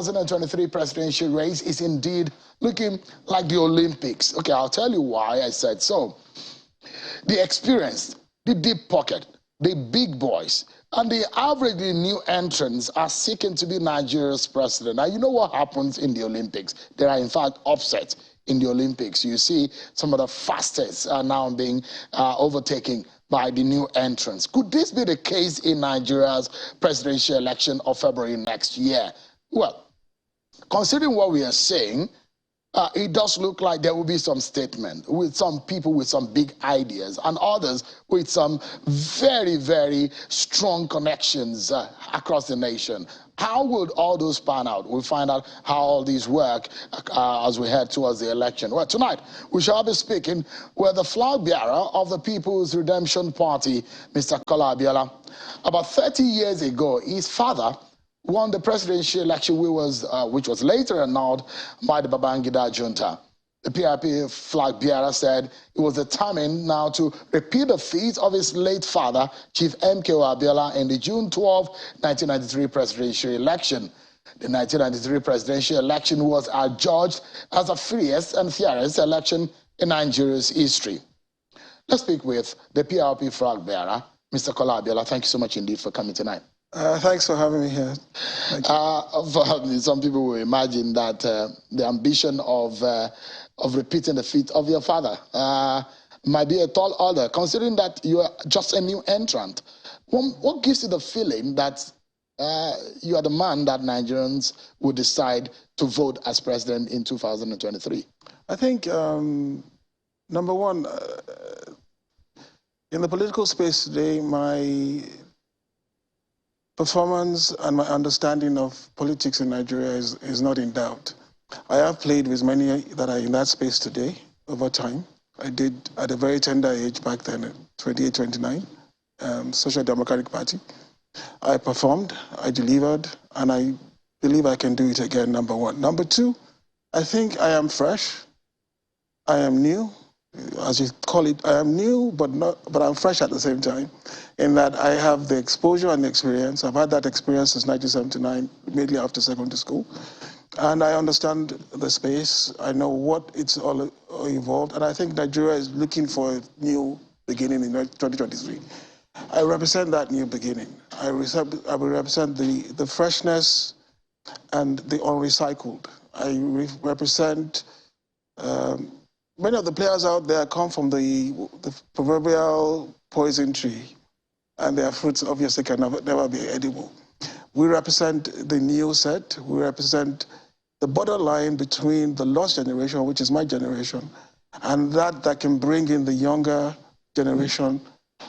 2023 presidential race is indeed looking like the Olympics. Okay, I'll tell you why I said so. The experienced, the deep pocket, the big boys, and the averagely new entrants are seeking to be Nigeria's president. Now, you know what happens in the Olympics? There are, in fact, upsets in the Olympics. You see some of the fastest are now being overtaken by the new entrants. Could this be the case in Nigeria's presidential election of February next year? Well, considering what we are saying, it does look like there will be some statement with some people with some big ideas and others with some very, very strong connections across the nation. How would all those pan out? We'll find out how all these work as we head towards the election. Well, tonight we shall be speaking with the flag bearer of the People's Redemption Party, Mr. Kola Abiola. About 30 years ago, his father won the presidential election, which was later annulled by the Babangida junta. The PRP flag bearer said it was determined now to repeat the feat of his late father, Chief M.K.O. Abiola, in the June 12, 1993 presidential election. The 1993 presidential election was adjudged as the freest and fairest election in Nigeria's history. Let's speak with the PRP flag bearer, Mr. Kola Abiola. Thank you so much indeed for coming tonight. Thanks for having me here. Some people will imagine that the ambition of repeating the feat of your father might be a tall order, considering that you are just a new entrant. What gives you the feeling that you are the man that Nigerians would decide to vote as president in 2023? I think, number one, in the political space today, my performance and my understanding of politics in Nigeria is not in doubt. I have played with many that are in that space today over time. I did at a very tender age back then, at 28, 29, Social Democratic Party. I performed, I delivered, and I believe I can do it again, number one. Number two, I think I am fresh, I am new. As you call it, I am new, but I'm fresh at the same time, in that I have the exposure and the experience. I've had that experience since 1979, immediately after secondary school. And I understand the space. I know what it's all involved. And I think Nigeria is looking for a new beginning in 2023. I represent that new beginning. I will represent the freshness and the unrecycled. I represent many of the players out there come from the proverbial poison tree, and their fruits obviously can never be edible. We represent the new set. We represent the borderline between the lost generation, which is my generation, and that can bring in the younger generation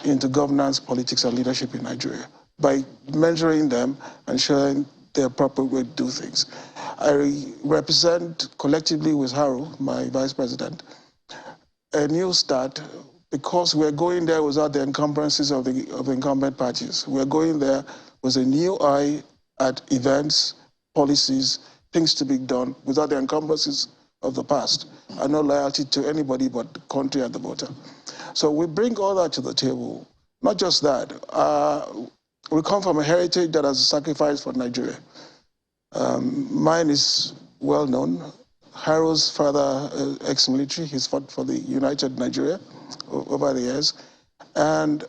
into governance, politics, and leadership in Nigeria by mentoring them and showing the appropriate way to do things. I represent, collectively with Haru, my vice president, a new start, because we're going there without the encumbrances of the incumbent parties. We're going there with a new eye at events, policies, things to be done without the encumbrances of the past, and no loyalty to anybody but the country and the voter. So we bring all that to the table. Not just that, we come from a heritage that has sacrificed for Nigeria. Mine is well known. Haro's father, ex-military, he's fought for the United Nigeria over the years. And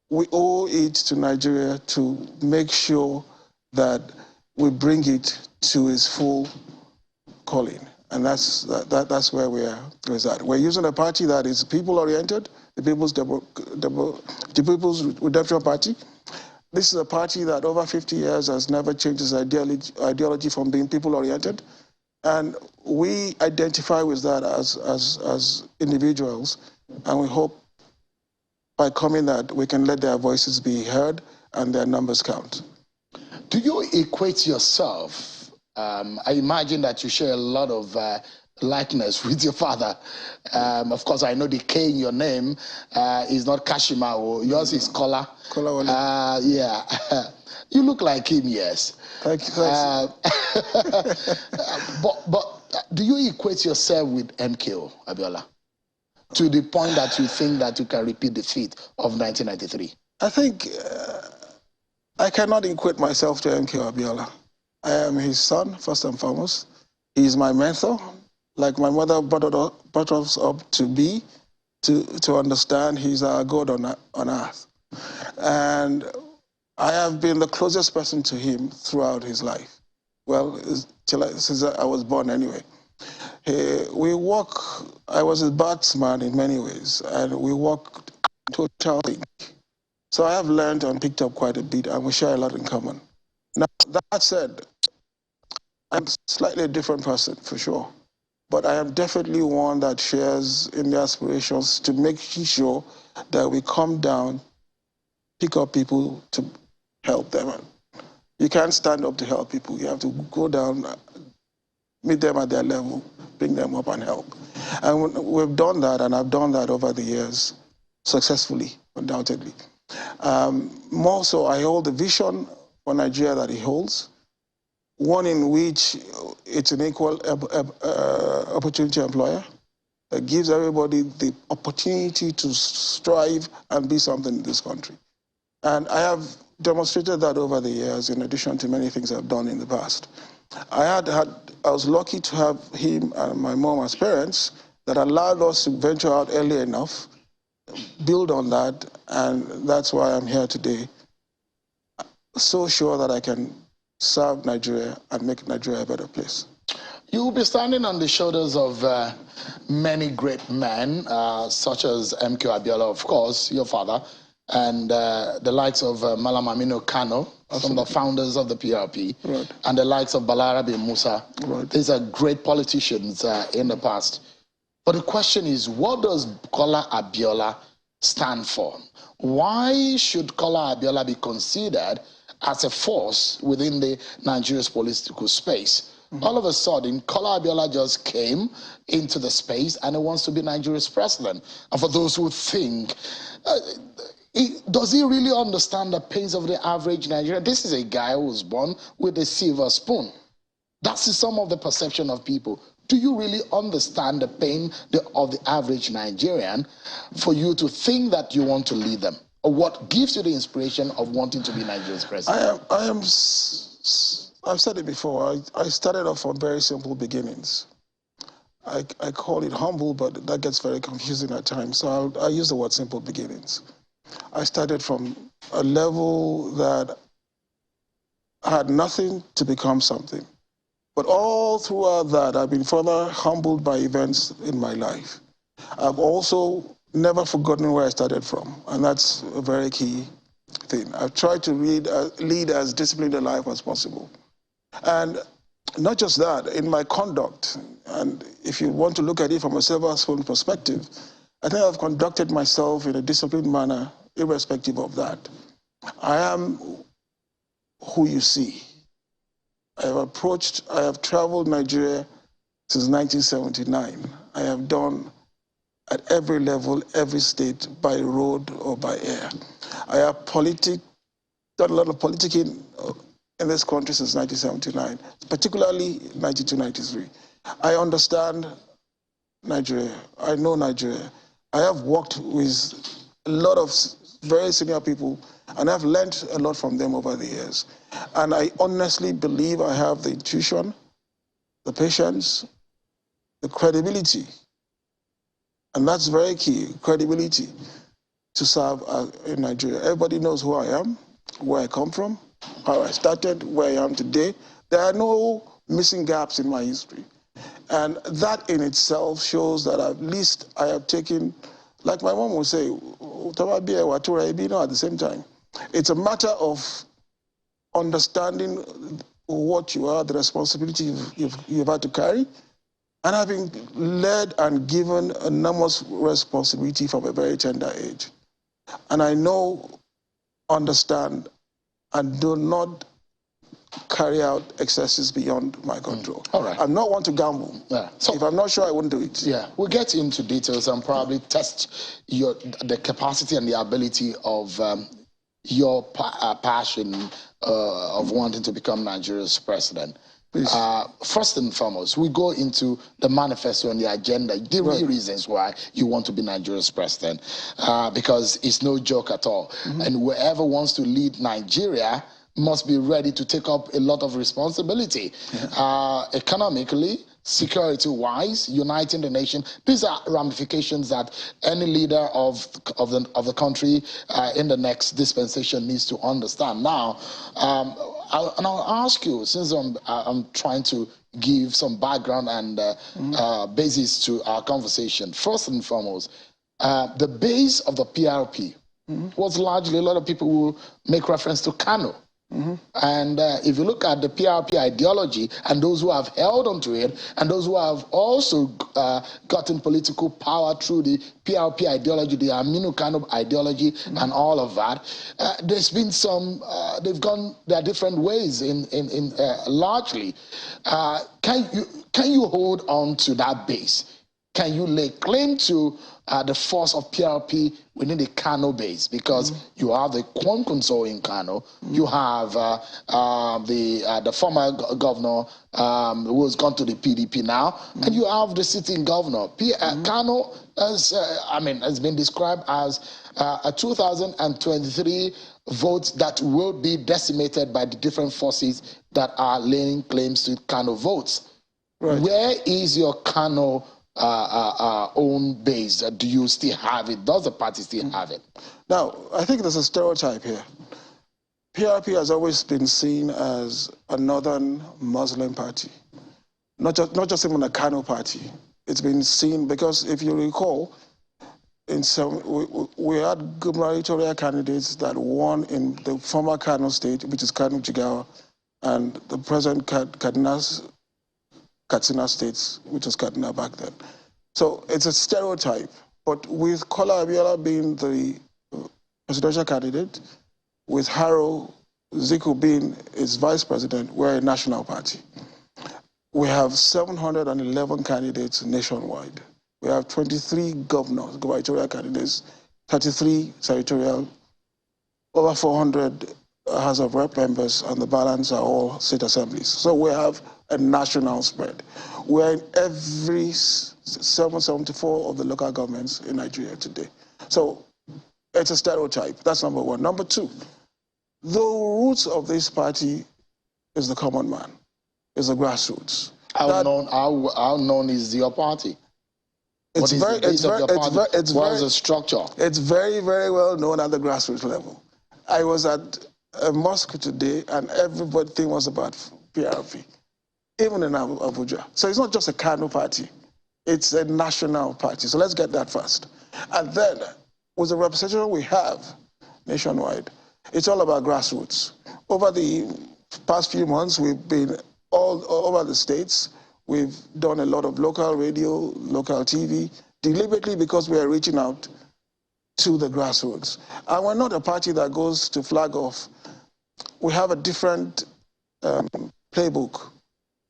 we owe it to Nigeria to make sure that we bring it to its full calling. And that's where we are at. We're using a party that is people-oriented, the People's Redemption Party. This is a party that over 50 years has never changed its ideology from being people-oriented. And we identify with that as individuals, and we hope by coming that we can let their voices be heard and their numbers count. Do you equate yourself? I imagine that you share a lot of likeness with your father. Of course, I know the K in your name is not Kashima. Yours is Kola. Kola. Yeah. You look like him, yes. Thank you. But do you equate yourself with MKO, Abiola, to the point that you think that you can repeat the feat of 1993? I think I cannot equate myself to MKO Abiola. I am his son, first and foremost. He's my mentor, like my mother brought us up to be, to understand he's our God on earth. And I have been the closest person to him throughout his life. Well, since I was born anyway. I was a batsman in many ways, and we worked total link. So I have learned and picked up quite a bit, and we share a lot in common. Now, that said, I'm slightly a different person, for sure. But I am definitely one that shares in the aspirations to make sure that we come down, pick up people to help them. You can't stand up to help people. You have to go down, meet them at their level, bring them up and help. And we've done that, and I've done that over the years successfully, undoubtedly. More so, I hold the vision for Nigeria that he holds, one in which it's an equal opportunity employer that gives everybody the opportunity to strive and be something in this country. And I have demonstrated that over the years, in addition to many things I've done in the past. I was lucky to have him and my mom as parents that allowed us to venture out early enough, build on that, and that's why I'm here today. So sure that I can serve Nigeria and make Nigeria a better place. You will be standing on the shoulders of many great men, such as M.K. Abiola, of course, your father, and the likes of Malam Aminu Kano, some of the founders of the PRP, right, and the likes of Balarabe Musa. Right. These are great politicians in the past. But the question is, what does Kola Abiola stand for? Why should Kola Abiola be considered as a force within the Nigeria's political space? All of a sudden, Kola Abiola just came into the space and he wants to be Nigeria's president. And for those who think, does he really understand the pains of the average Nigerian? This is a guy who was born with a silver spoon. That's some of the perception of people. Do you really understand the pain of the average Nigerian for you to think that you want to lead them? Or what gives you the inspiration of wanting to be Nigeria's president? I've said it before. I started off from very simple beginnings. I call it humble, but that gets very confusing at times. So I use the word simple beginnings. I started from a level that had nothing to become something. But all throughout that, I've been further humbled by events in my life. I've also never forgotten where I started from, and that's a very key thing. I've tried to lead as disciplined a life as possible. And not just that, in my conduct, and if you want to look at it from a silver spoon perspective, I think I've conducted myself in a disciplined manner, irrespective of that. I am who you see. I have traveled Nigeria since 1979. I have done at every level, every state, by road or by air. I have done a lot of politicking in this country since 1979, particularly 1992-93. I understand Nigeria. I know Nigeria. I have worked with a lot of very senior people, and I've learned a lot from them over the years. And I honestly believe I have the intuition, the patience, the credibility, and that's very key, credibility, to serve in Nigeria. Everybody knows who I am, where I come from, how I started, where I am today. There are no missing gaps in my history. And that in itself shows that at least I have taken, like my mom would say, at the same time. It's a matter of understanding what you are, the responsibility you've had to carry, and having led and given enormous responsibility from a very tender age. And I know, understand, and do not carry out excesses beyond my control. All right. I'm not one to gamble. Yeah. So, if I'm not sure, I wouldn't do it. Yeah, we'll get into details and probably test the capacity and the ability of your passion of wanting to become Nigeria's president. First and foremost, we go into the manifesto and the agenda, the real reasons why you want to be Nigeria's president, because it's no joke at all. And whoever wants to lead Nigeria must be ready to take up a lot of responsibility, economically, security-wise, uniting the nation. These are ramifications that any leader of the country in the next dispensation needs to understand. Now, I'll ask you, since I'm trying to give some background and basis to our conversation. First and foremost, the base of the PRP was largely, a lot of people will make reference to Kano. And if you look at the PRP ideology and those who have held onto it and those who have also gotten political power through the PRP ideology, the Aminu Kano ideology and all of that, there's been some, they've gone their different ways in largely. Can you hold on to that base? Can you lay claim to the force of PRP within the Kano base? Because you have the Kwankwaso in Kano, you have the former governor who has gone to the PDP now, and you have the sitting governor. Kano has been described as a 2023 vote that will be decimated by the different forces that are laying claims to Kano votes. Right. Where is your Kano own base? Do you still have it? Does the party still have it? Now, I think there's a stereotype here. PRP has always been seen as a northern Muslim party, not just even a Kano party. It's been seen because, if you recall, we had gubernatorial candidates that won in the former Kano state, which is Kano Jigawa, and the present Katsina states, which was Katsina back then. So it's a stereotype. But with Kola Abiola being the presidential candidate, with Haro Ziku being its vice president, we're a national party. We have 711 candidates nationwide. We have 23 governors, gubernatorial candidates, 33 senatorial, over 400 House of Rep members, and the balance are all state assemblies. So we have a national spread. We're in every 774 of the local governments in Nigeria today. So it's a stereotype. That's number one. Number two, the roots of this party is the common man, is the grassroots. How known is your party? What is the structure? It's very, very well known at the grassroots level. I was at a mosque today and everything was about PRP, even in Abuja. So it's not just a Kano party, it's a national party. So let's get that first. And then, with the representation we have nationwide, it's all about grassroots. Over the past few months, we've been all over the states. We've done a lot of local radio, local TV, deliberately because we are reaching out to the grassroots. And we're not a party that goes to flag off. We have a different playbook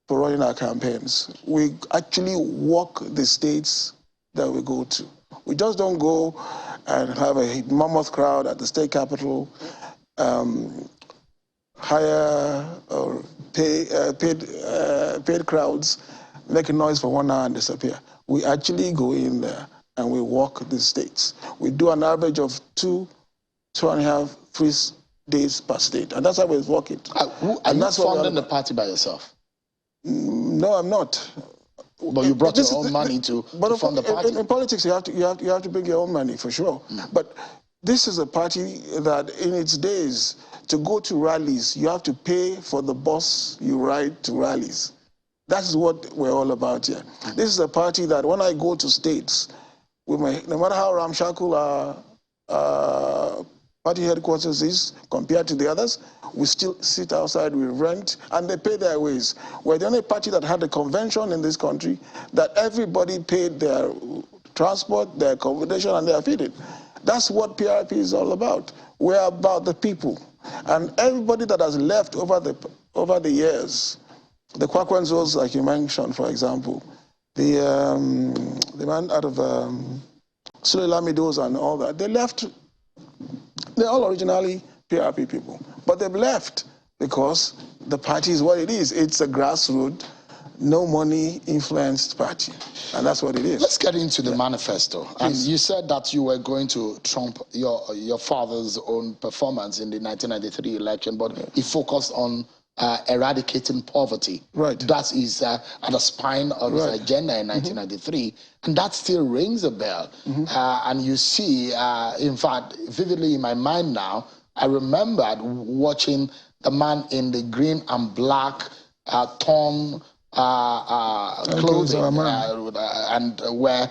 for running our campaigns. We actually walk the states that we go to. We just don't go and have a mammoth crowd at the state capitol, hire or paid crowds, make a noise for 1 hour and disappear. We actually go in there and we walk the states. We do an average of 2.5, 3 days per state, and that's how we walk it. Are you funding the party by yourself? No, I'm not. But you brought your own money to fund the party. In politics, you have to bring your own money for sure. But this is a party that, in its days, to go to rallies, you have to pay for the bus you ride to rallies. That's what we're all about here. This is a party that, when I go to states, no matter how ramshackle our party headquarters is compared to the others, we still sit outside, we rent, and they pay their ways. We're the only party that had a convention in this country that everybody paid their transport, their accommodation, and their feeding. That's what PRP is all about. We're about the people. And everybody that has left over the years, the Kwakwanzos, like you mentioned, for example, the man out of Sule Lamidos and all that, they left. They're all originally PRP people, but they've left because the party is what it is. It's a grassroots no money influenced party. And that's what it is. Let's get into the manifesto. And you said that you were going to trump your father's own performance in the 1993 election, but he focused on eradicating poverty. Right. That is at the spine of his agenda in 1993. And that still rings a bell. And you see, in fact, vividly in my mind now, I remembered watching the man in the green and black torn clothing and were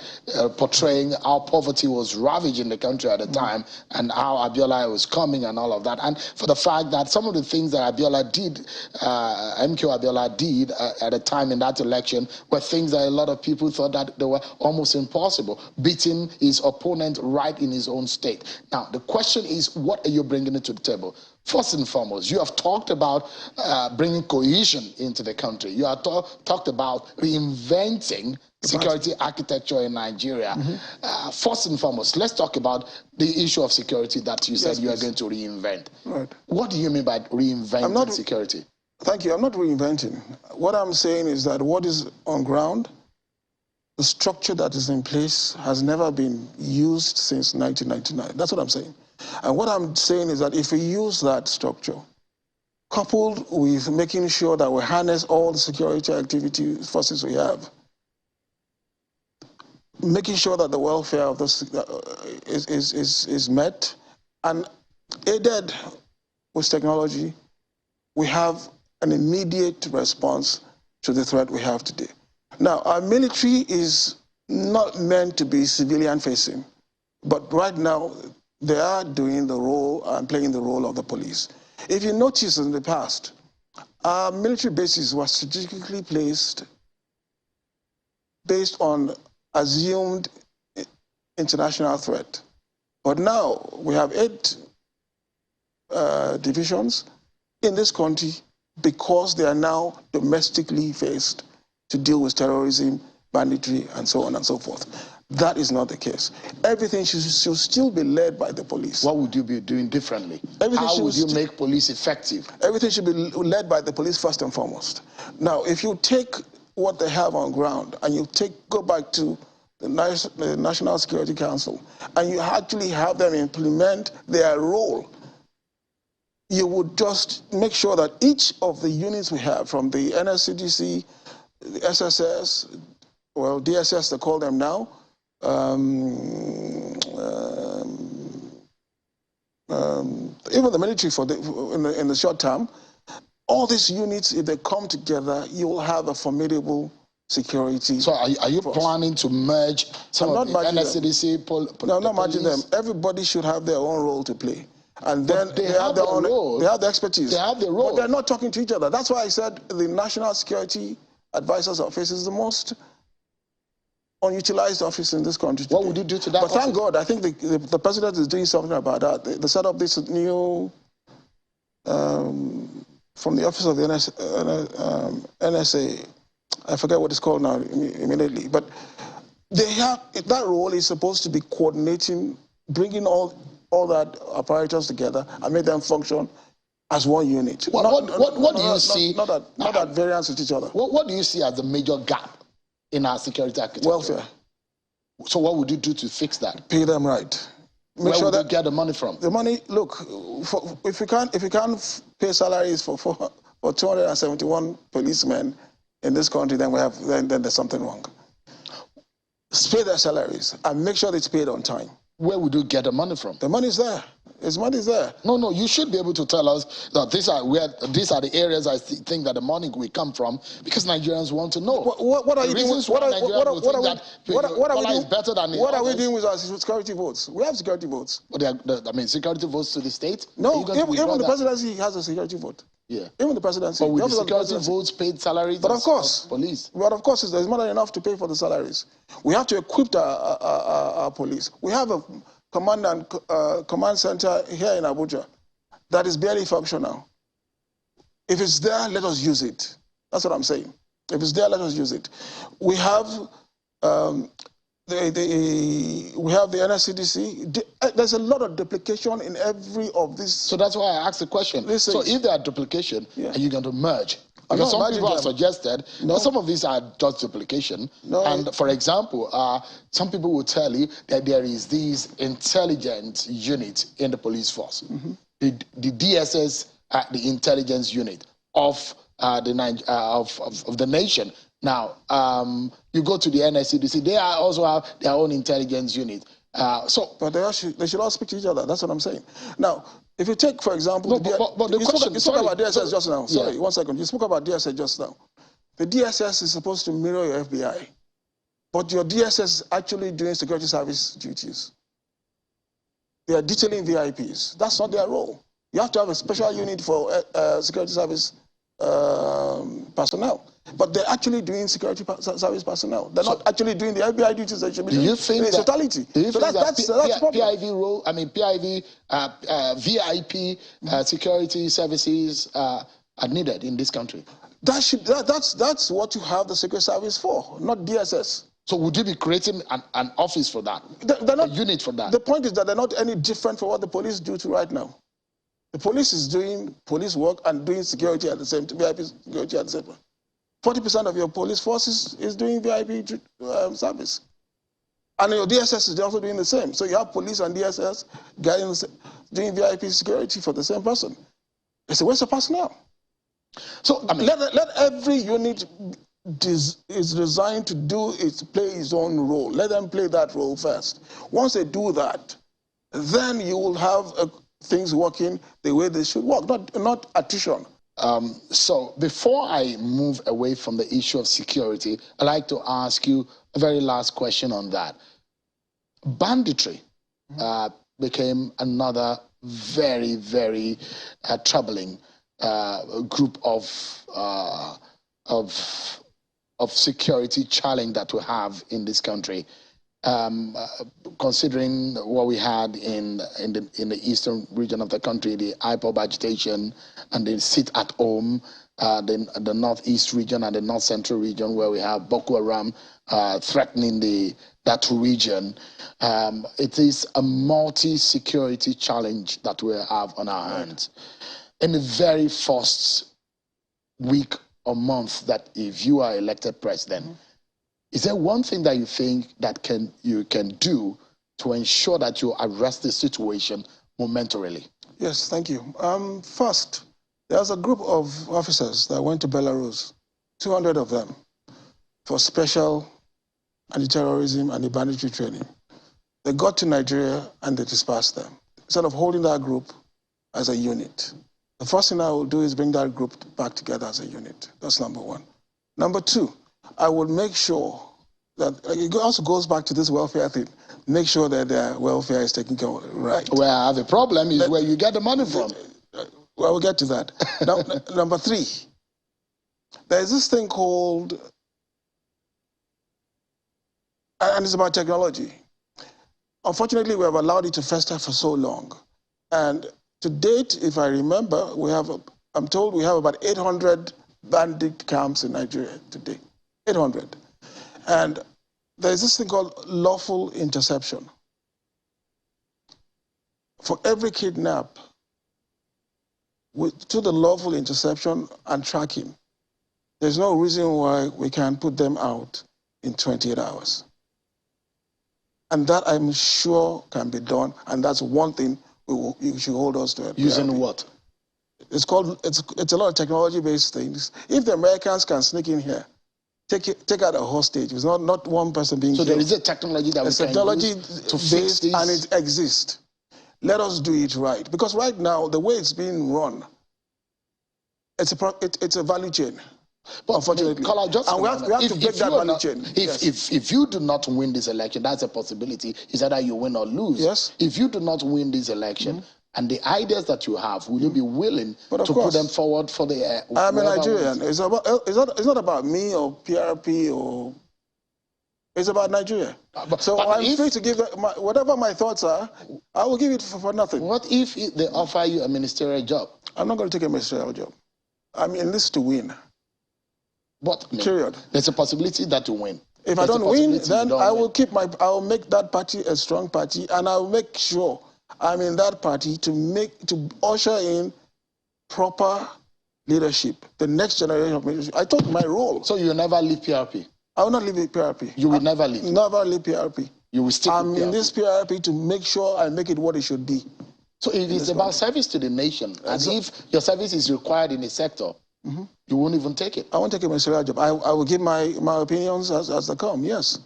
portraying how poverty was ravaging the country at the time and how Abiola was coming and all of that. And for the fact that some of the things that Abiola did, MK Abiola did at the time in that election were things that a lot of people thought that they were almost impossible, beating his opponent right in his own state. Now, the question is, what are you bringing to the table? First and foremost, you have talked about bringing cohesion into the country. You have talked about reinventing security architecture in Nigeria. First and foremost, let's talk about the issue of security that you said you are going to reinvent. Right. What do you mean by reinventing security? Thank you. I'm not reinventing. What I'm saying is that what is on ground, the structure that is in place has never been used since 1999. That's what I'm saying. And what I'm saying is that if we use that structure, coupled with making sure that we harness all the security activity forces we have, making sure that the welfare of this is met, and aided with technology, we have an immediate response to the threat we have today. Now, our military is not meant to be civilian-facing, but right now, they are doing the role and playing the role of the police. If you notice in the past, our military bases were strategically placed based on assumed international threat. But now we have 8 divisions in this country because they are now domestically faced to deal with terrorism, banditry, and so on and so forth. That is not the case. Everything should still be led by the police. What would you be doing differently? How would you make police effective? Everything should be led by the police first and foremost. Now, if you take what they have on ground and you go back to the National Security Council and you actually have them implement their role, you would just make sure that each of the units we have, from the NSCDC, the SSS, well, DSS they call them now, even the military in the short term, all these units, if they come together, you will have a formidable security. So are you planning to merge some of the NSCDC? No, I'm not merging them. Everybody should have their own role to play. And then they have their own role. They have the expertise. They have the role. But they're not talking to each other. That's why I said the National Security Advisor's Office is the most unutilized office in this country today. What would you do to that? But thank God, I think the president is doing something about that. They set up this new, from the office of the NSA, I forget what it's called now immediately, but they have, that role is supposed to be coordinating, bringing all that apparatus together and make them function as one unit. What do you see? Not at variance with each other. What do you see as the major gap in our security architecture? Welfare. So what would you do to fix that? Pay them right. Where would you get the money from? The money, look, if you can't pay salaries for 271 policemen in this country, then then there's something wrong. Pay their salaries and make sure it's paid on time. Where would you get the money from? The money's there. His money's there. No, you should be able to tell us that these are the areas I think that the money will come from, because Nigerians want to know. What are you doing? What are we doing with our security votes? We have security votes. Security votes to the state? No, even the presidency has a security vote. Yeah. Even the presidency. But with the security votes paid salaries, but of course, police. But of course, there's more than enough to pay for the salaries. We have to equip our police. We have a command center here in Abuja that is barely functional. If it's there, let us use it. That's what I'm saying. If it's there, let us use it. We have we have the NSCDC. There's a lot of duplication in every of these. So that's why I asked the question. So if there are duplication, are you going to merge? Because some people have suggested that some of these are just duplication. And for example, some people will tell you that there is this intelligence unit in the police force. The DSS, the intelligence unit of the nation. Now, you go to the NSCDC, they also have their own intelligence unit. But they should all speak to each other. That's what I'm saying. Now, if you take, for example, you spoke about DSS just now. Sorry, 1 second. You spoke about DSS just now. The DSS is supposed to mirror your FBI, but your DSS is actually doing security service duties. They are detailing VIPs. That's not their role. You have to have a special unit for security service personnel. But they're actually doing security service personnel. They're not actually doing the FBI duties they should be doing. In totality. Do you think that's PIV role? I mean, PIV, VIP security services are needed in this country. That's what you have the secret service for, not DSS. So would you be creating an office for that? A unit for that? The point is that they're not any different from what the police do right now. The police is doing police work and doing security at the same time, VIP security at the same time. 40% of your police force is doing VIP service. And your DSS is also doing the same. So you have police and DSS doing VIP security for the same person. It's a waste of personnel. So I mean, let every unit is designed to play its own role. Let them play that role first. Once they do that, then you will have things working the way they should work, not attrition. So before I move away from the issue of security, I'd like to ask you a very last question on that. Banditry became another very, very troubling group of security challenge that we have in this country. Considering what we had in the eastern region of the country, the IPOB agitation and the sit at home, the northeast region and the north central region where we have Boko Haram threatening that region, it is a multi-security challenge that we have on our hands. In the very first week or month that if you are elected president, is there one thing that you think that you can do to ensure that you arrest the situation momentarily? Yes, thank you. First, there's a group of officers that went to Belarus, 200 of them, for special anti-terrorism and banditry training. They got to Nigeria and they dispersed them. Instead of holding that group as a unit, the first thing I will do is bring that group back together as a unit. That's number one. Number two, I will make sure that it also goes back to this welfare thing. Make sure that their welfare is taken care of right. Where I have a problem is where you get the money from. Well, we'll get to that. Number three, there's this thing called, and it's about technology. Unfortunately, we have allowed it to fester for so long. And to date, if I remember, I'm told we have about 800 bandit camps in Nigeria today. 800. And there's this thing called lawful interception. For every kidnap, to the lawful interception and tracking, there's no reason why we can't put them out in 28 hours. And that I'm sure can be done, and that's one thing you should hold us to. Using what? It's a lot of technology-based things. If the Americans can sneak in here, take out a hostage. It's not one person being killed. So there is a technology that we can use to fix this? And it exists. Let us do it right. Because right now, the way it's being run, it's a value chain. But unfortunately, Kola, and we have to break that value chain. If you do not win this election, that's a possibility. It's either you win or lose. Yes. If you do not win this election, and the ideas that you have, will you be willing to put them forward for the... I'm a Nigerian. It's not about me or PRP or... It's about Nigeria. So I'm free to give whatever my thoughts are, I will give it for nothing. What if they offer you a ministerial job? I'm not going to take a ministerial job. I'm in this to win. But period. There's a possibility that you win. If I don't win, then I will make that party a strong party, and I will make sure I'm in that party to usher in proper leadership, the next generation of leadership. I told my role. So you will never leave PRP? I will not leave PRP. You will never leave? Never leave PRP. You will stick with PRP? I'm in this PRP to make sure I make it what it should be. So if it's about service to the nation, and if your service is required in a sector, you won't even take it? I won't take a ministerial job. I will give my opinions as they come, yes.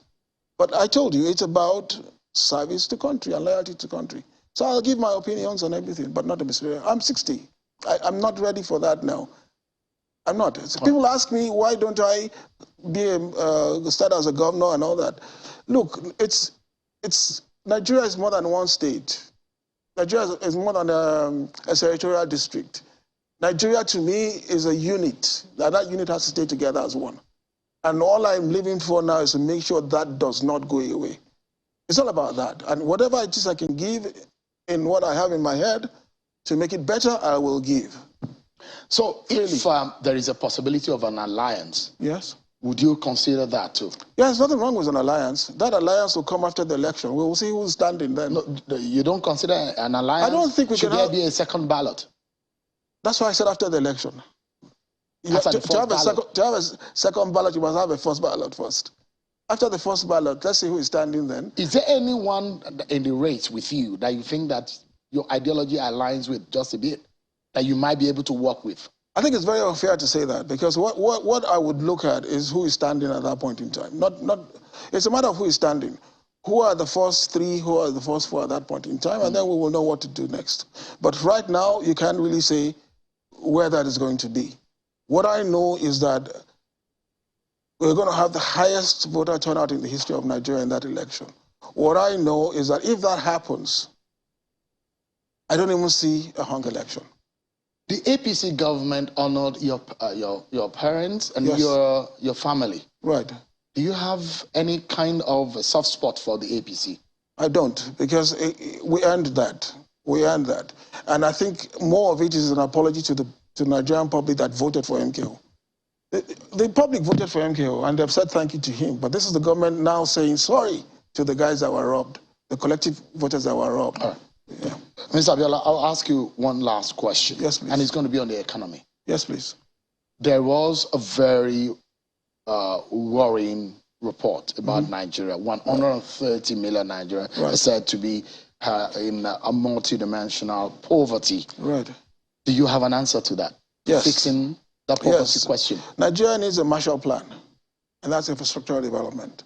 But I told you, it's about service to country and loyalty to country. So I'll give my opinions on everything, but not the ministerial. I'm 60. I'm not ready for that now. I'm not. So people ask me, why don't I start as a governor and all that? Look, Nigeria is more than one state. Nigeria is more than a territorial district. Nigeria, to me, is a unit. That unit has to stay together as one. And all I'm living for now is to make sure that does not go away. It's all about that. And whatever it is I can give in what I have in my head to make it better, I will give. So if there is a possibility of an alliance, yes, would you consider that too? Yeah, there's nothing wrong with an alliance. That alliance will come after the election. We will see who's standing then. No, you don't consider an alliance? I don't think we Should there be a second ballot? That's why I said after the election. To have a second ballot, you must have a first ballot first. After the first ballot, let's see who is standing then. Is there anyone in the race with you that you think that your ideology aligns with just a bit, that you might be able to work with? I think it's very unfair to say that, because what I would look at is who is standing at that point in time. It's a matter of who is standing. Who are the first three, who are the first four at that point in time, and then we will know what to do next. But right now, you can't really say where that is going to be. What I know is that we're going to have the highest voter turnout in the history of Nigeria in that election. What I know is that if that happens, I don't even see a hung election. The APC government honored your parents and yes. your family. Right. Do you have any kind of a soft spot for the APC? I don't, because we earned that. We earned that. And I think more of it is an apology to the Nigerian public that voted for MKO. The public voted for MKO, and they've said thank you to him. But this is the government now saying sorry to the guys that were robbed, the collective voters that were robbed. All right. Yeah. Mr. Abiola, I'll ask you one last question. Yes, please. And it's going to be on the economy. Yes, please. There was a very worrying report about Nigeria. 130 million Nigerians are said to be in a multidimensional poverty. Right. Do you have an answer to that? Yes. Fixing the poverty question. Nigeria needs a Marshall Plan, and that's infrastructural development.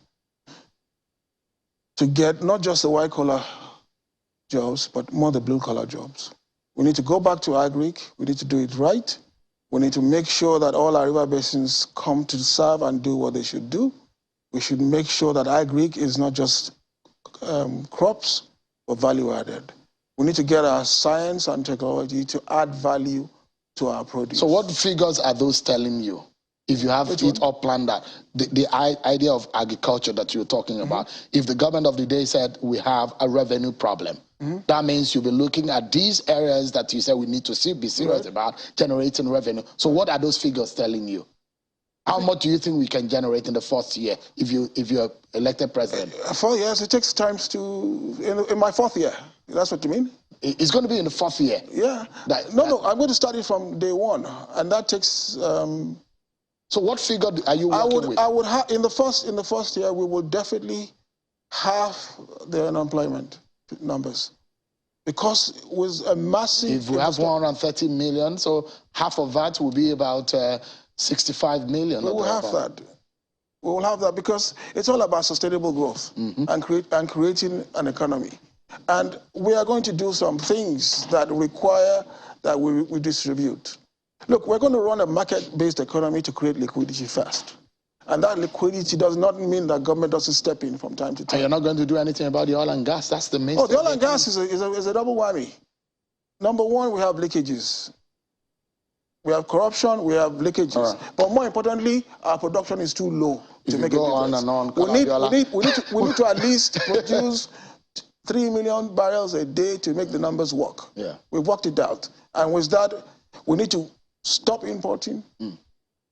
To get not just the white-collar jobs, but more the blue-collar jobs. We need to go back to agric. We need to do it right. We need to make sure that all our river basins come to serve and do what they should do. We should make sure that agric is not just crops, but value added. We need to get our science and technology to add value to our produce. So what figures are those telling you? If you have it all planned out, the idea of agriculture that you're talking about, if the government of the day said we have a revenue problem, that means you'll be looking at these areas that you said we need to be serious about generating revenue. So what are those figures telling you? How much do you think we can generate in the first year if you're elected president? 4 years, it takes time to, in my fourth year. That's what you mean? It's going to be in the fourth year. Yeah. No, I'm going to start it from day one, and that takes. So what figure are you working with? I would have in the first year we will definitely have the unemployment numbers, because with a massive. If we have 130 million, so half of that will be about 65 million. We will have that. We will have that because it's all about sustainable growth and creating an economy. And we are going to do some things that require that we distribute. Look, we're going to run a market-based economy to create liquidity first. And that liquidity does not mean that government doesn't step in from time to time. And you're not going to do anything about the oil and gas? That's the main thing. The oil and gas is a double whammy. Number one, we have leakages. We have corruption, we have leakages. Right. But more importantly, our production is too low to make a difference. We need to at least produce 3 million barrels a day to make the numbers work. Yeah. We've worked it out. And with that, we need to stop importing. We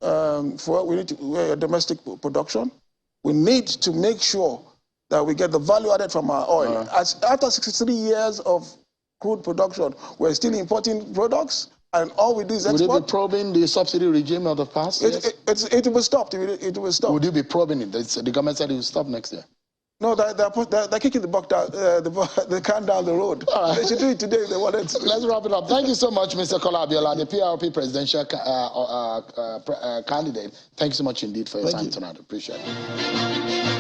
need to domestic production. We need to make sure that we get the value added from our oil. After 63 years of crude production, we're still importing products. And all we do is Would export. you be probing the subsidy regime of the past? It will stop. It will stop. Would you be probing it? The government said it will stop next year. No, they're kicking the buck down, the can down the road. Right. They should do it today if they wanted to. Let's wrap it up. Thank you so much, Mr. Kola Abiola, the PRP presidential candidate. Thank you so much indeed for your time tonight. Appreciate it.